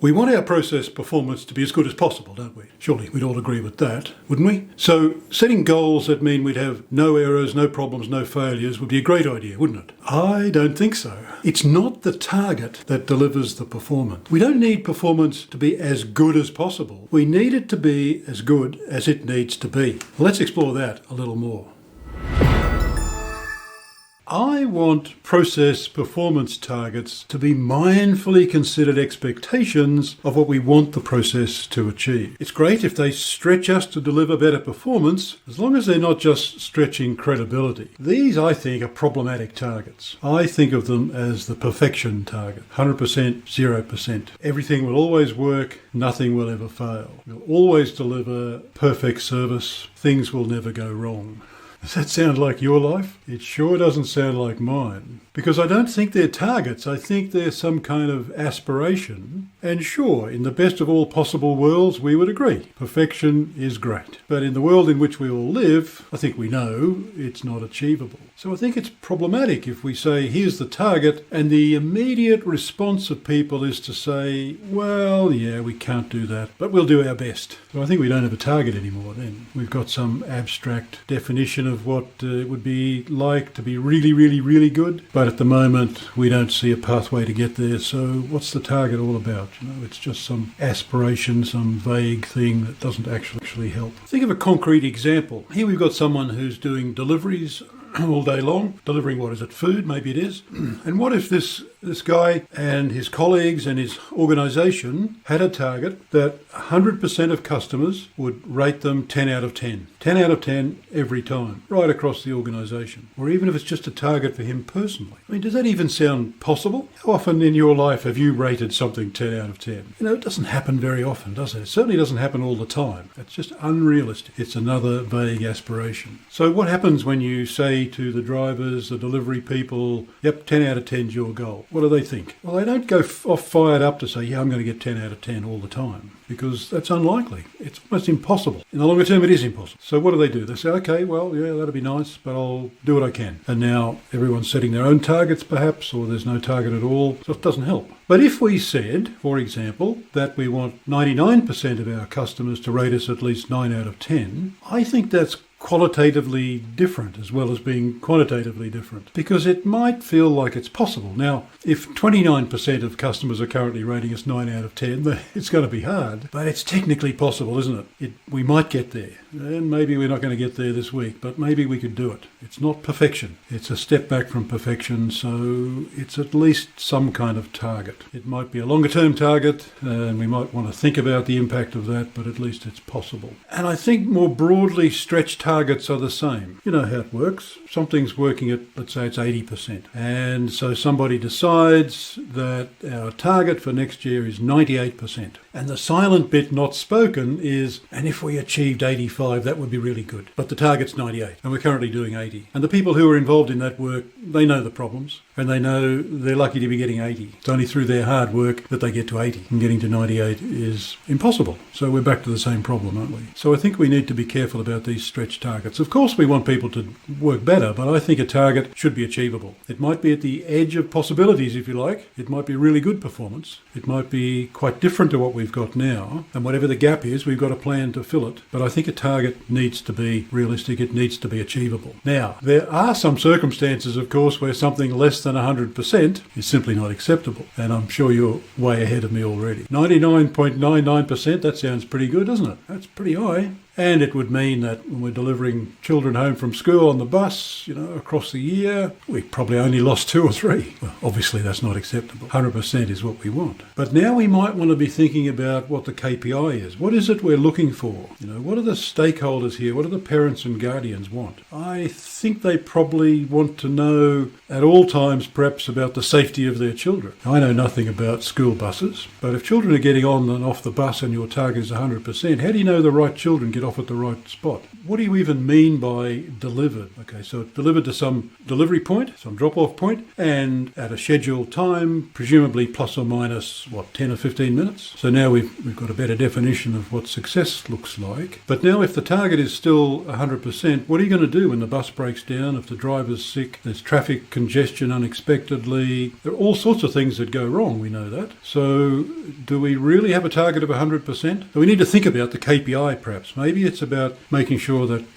We want our process performance to be as good as possible, don't we? Surely we'd all agree with that, wouldn't we? So setting goals that mean we'd have no errors, no problems, no failures would be a great idea, wouldn't it? I don't think so. It's not the target that delivers the performance. We don't need performance to be as good as possible. We need it to be as good as it needs to be. Let's explore that a little more. I want process performance targets to be mindfully considered expectations of what we want the process to achieve. It's great if they stretch us to deliver better performance, as long as they're not just stretching credibility. These, I think, are problematic targets. I think of them as the perfection target. 100%, 0%. Everything will always work, nothing will ever fail. We'll always deliver perfect service, things will never go wrong. Does that sound like your life? It sure doesn't sound like mine. Because I don't think they're targets. I think they're some kind of aspiration. And sure, in the best of all possible worlds, we would agree. Perfection is great. But in the world in which we all live, I think we know it's not achievable. So I think it's problematic if we say, here's the target, and the immediate response of people is to say, well, yeah, we can't do that, but we'll do our best. So I think we don't have a target anymore then. We've got some abstract definition of what it would be like to be really, really, really good. But at the moment, we don't see a pathway to get there. So what's the target all about? It's just some aspiration, some vague thing that doesn't actually help. Think of a concrete example. Here we've got someone who's doing deliveries all day long, delivering, what is it, food, maybe it is. And what if this guy and his colleagues and his organisation had a target that 100% of customers would rate them 10 out of 10. 10 out of 10 every time, right across the organisation. Or even if it's just a target for him personally. I mean, does that even sound possible? How often in your life have you rated something 10 out of 10? It doesn't happen very often, does it? It certainly doesn't happen all the time. It's just unrealistic. It's another vague aspiration. So what happens when you say to the drivers, the delivery people, yep, 10 out of 10 is your goal? What do they think? Well, they don't go off fired up to say, yeah, I'm going to get 10 out of 10 all the time, because that's unlikely. It's almost impossible. In the longer term, it is impossible. So what do? They say, okay, well, yeah, that'll be nice, but I'll do what I can. And now everyone's setting their own targets, perhaps, or there's no target at all, so it doesn't help. But if we said, for example, that we want 99% of our customers to rate us at least 9 out of 10, I think that's qualitatively different as well as being quantitatively different, because it might feel like it's possible. Now, if 29% of customers are currently rating us 9 out of 10, then it's going to be hard, but it's technically possible, isn't it? We might get there, and maybe we're not going to get there this week, but maybe we could do it. It's not perfection. It's a step back from perfection, so it's at least some kind of target. It might be a longer term target, and we might want to think about the impact of that, but at least it's possible. And I think more broadly stretched targets are the same. You know how it works. Something's working at, let's say it's 80%. And so somebody decides that our target for next year is 98%. And the silent bit not spoken is, and if we achieved 85, that would be really good. But the target's 98, and we're currently doing 80. And the people who are involved in that work, they know the problems, and they know they're lucky to be getting 80. It's only through their hard work that they get to 80. And getting to 98 is impossible. So we're back to the same problem, aren't we? So I think we need to be careful about these stretch targets. Of course, we want people to work better, but I think a target should be achievable. It might be at the edge of possibilities, if you like. It might be really good performance. It might be quite different to what we've got now. And whatever the gap is, we've got a plan to fill it. But I think a target needs to be realistic. It needs to be achievable. Now, there are some circumstances, of course, where something less than 100% is simply not acceptable. And I'm sure you're way ahead of me already. 99.99%, that sounds pretty good, doesn't it? That's pretty high. And it would mean that when we're delivering children home from school on the bus, across the year, we probably only lost 2 or 3. Well, obviously that's not acceptable. 100% is what we want. But now we might want to be thinking about what the KPI is. What is it we're looking for? What do the stakeholders here, what do the parents and guardians want? I think they probably want to know at all times perhaps about the safety of their children. I know nothing about school buses, but if children are getting on and off the bus and your target is 100%, how do you know the right children get off at the right spot. What do you even mean by delivered? Okay, so it's delivered to some delivery point, some drop-off point, and at a scheduled time, presumably plus or minus, 10 or 15 minutes? So now we've got a better definition of what success looks like. But now if the target is still 100%, what are you going to do when the bus breaks down, if the driver's sick, there's traffic congestion unexpectedly? There are all sorts of things that go wrong, we know that. So do we really have a target of 100%? So we need to think about the KPI perhaps. Maybe it's about making sure that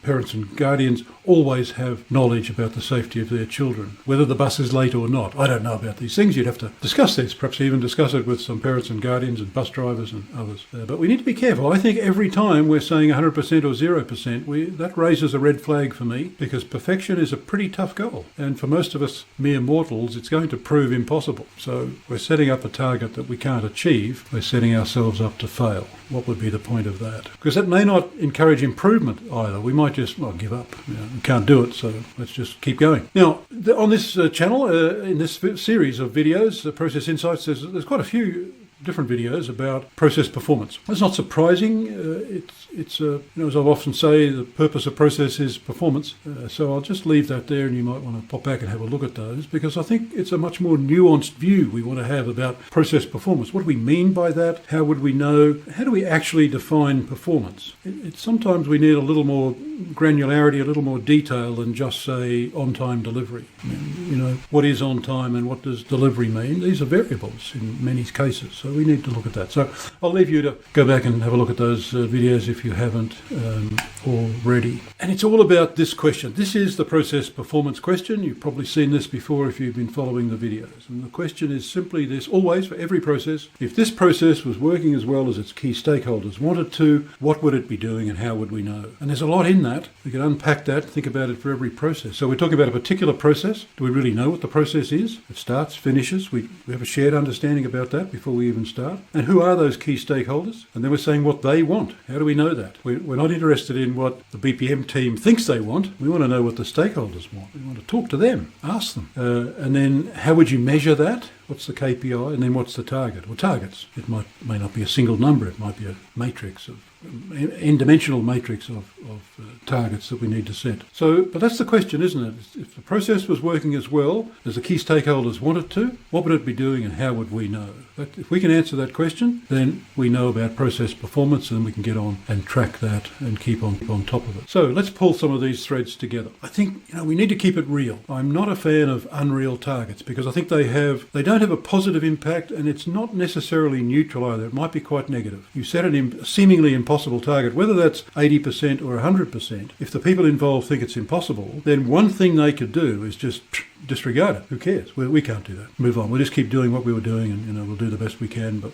parents and guardians always have knowledge about the safety of their children, whether the bus is late or not. I don't know about these things. You'd have to discuss this, perhaps even discuss it with some parents and guardians and bus drivers and others. But we need to be careful. I think every time we're saying 100% or 0%, that raises a red flag for me, because perfection is a pretty tough goal. And for most of us mere mortals, it's going to prove impossible. So we're setting up a target that we can't achieve. We're setting ourselves up to fail. What would be the point of that? Because that may not encourage improvement either. We might just give up. We can't do it, so let's just keep going. Now, on this channel, in this series of videos, Process Insights, there's quite a few different videos about process performance. That's not surprising. It's as I often say, the purpose of process is performance. So I'll just leave that there, and you might want to pop back and have a look at those, because I think it's a much more nuanced view we want to have about process performance. What do we mean by that? How would we know? How do we actually define performance? Sometimes we need a little more granularity, a little more detail than just say on-time delivery. What is on time and what does delivery mean? These are variables in many cases, so we need to look at that. So I'll leave you to go back and have a look at those videos if you haven't already. And it's all about this question. This is the process performance question. You've probably seen this before if you've been following the videos. And the question is simply this, always for every process: if this process was working as well as its key stakeholders wanted to, what would it be doing and how would we know? And there's a lot in that. We can unpack that, think about it for every process. So we're talking about a particular process. Do we really know what the process is? It starts, finishes. We have a shared understanding about that before we even start. And who are those key stakeholders? And then we're saying what they want. How do we know that? We're not interested in what the BPM team thinks they want. We want to know what the stakeholders want. We want to talk to them, ask them. And then how would you measure that? What's the KPI? And then what's the target? Well, targets. It may not be a single number. It might be a matrix of n-dimensional matrix of targets that we need to set. But that's the question, isn't it? If the process was working as well as the key stakeholders wanted to, what would it be doing and how would we know? If we can answer that question, then we know about process performance, and then we can get on and track that and keep on top of it. So let's pull some of these threads together. I think we need to keep it real. I'm not a fan of unreal targets, because I think they don't have a positive impact, and it's not necessarily neutral either. It might be quite negative. You set a seemingly impossible target, whether that's 80% or 100%. If the people involved think it's impossible, then one thing they could do is just disregard it. Who cares? We can't do that. Move on. We'll just keep doing what we were doing, and we'll do the best we can, but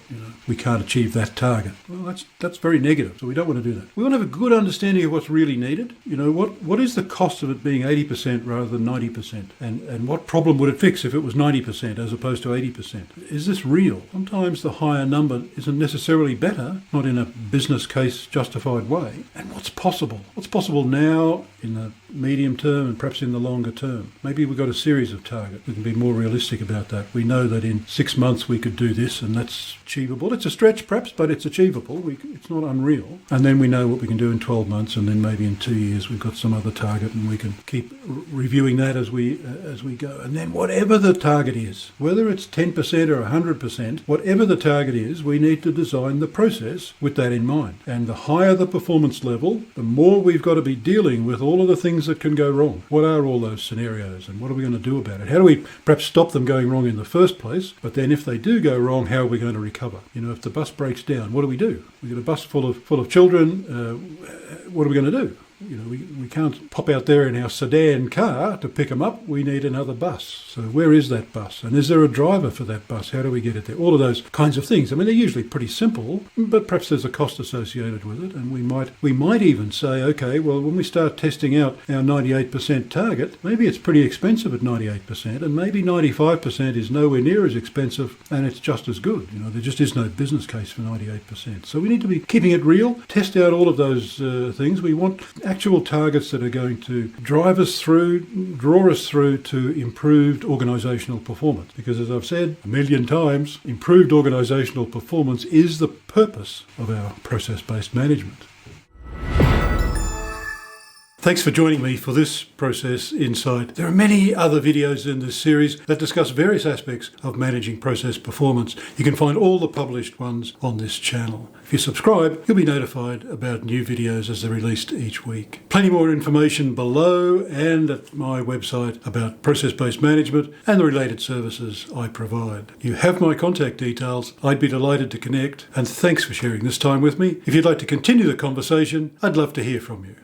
we can't achieve that target. Well, that's very negative, so we don't want to do that. We want to have a good understanding of what's really needed. What is the cost of it being 80% rather than 90%? And what problem would it fix if it was 90% as opposed to 80%? Is this real? Sometimes the higher number isn't necessarily better, not in a business case justified way. And what's possible? What's possible now in the medium term and perhaps in the longer term? Maybe we've got a series of targets. We can be more realistic about that. We know that in 6 months we could do this, and that's achievable. It's a stretch perhaps, but it's achievable. It's not unreal. And then we know what we can do in 12 months, and then maybe in 2 years we've got some other target, and we can keep reviewing that as we go. And then whatever the target is, whether it's 10% or 100%, whatever the target is, we need to design the process with that in mind. And the higher the performance level, the more we've got to be dealing with all of the things that can go wrong. What are all those scenarios, and what are we going to do about it? How do we perhaps stop them going wrong in the first place? But then if they do go wrong, how are we going to recover? If the bus breaks down, what do? We've got a bus full of children. What are we going to do? We can't pop out there in our sedan car to pick them up. We need another bus. So where is that bus? And is there a driver for that bus? How do we get it there? All of those kinds of things. I mean, they're usually pretty simple, but perhaps there's a cost associated with it. And we might even say, okay, well, when we start testing out our 98% target, maybe it's pretty expensive at 98%, and maybe 95% is nowhere near as expensive, and it's just as good. There just is no business case for 98%. So we need to be keeping it real, test out all of those things. We want actual targets that are going to drive us through, draw us through to improved organisational performance. Because as I've said a million times, improved organisational performance is the purpose of our process-based management. Thanks for joining me for this Process Insight. There are many other videos in this series that discuss various aspects of managing process performance. You can find all the published ones on this channel. If you subscribe, you'll be notified about new videos as they're released each week. Plenty more information below and at my website about process-based management and the related services I provide. You have my contact details. I'd be delighted to connect, and thanks for sharing this time with me. If you'd like to continue the conversation, I'd love to hear from you.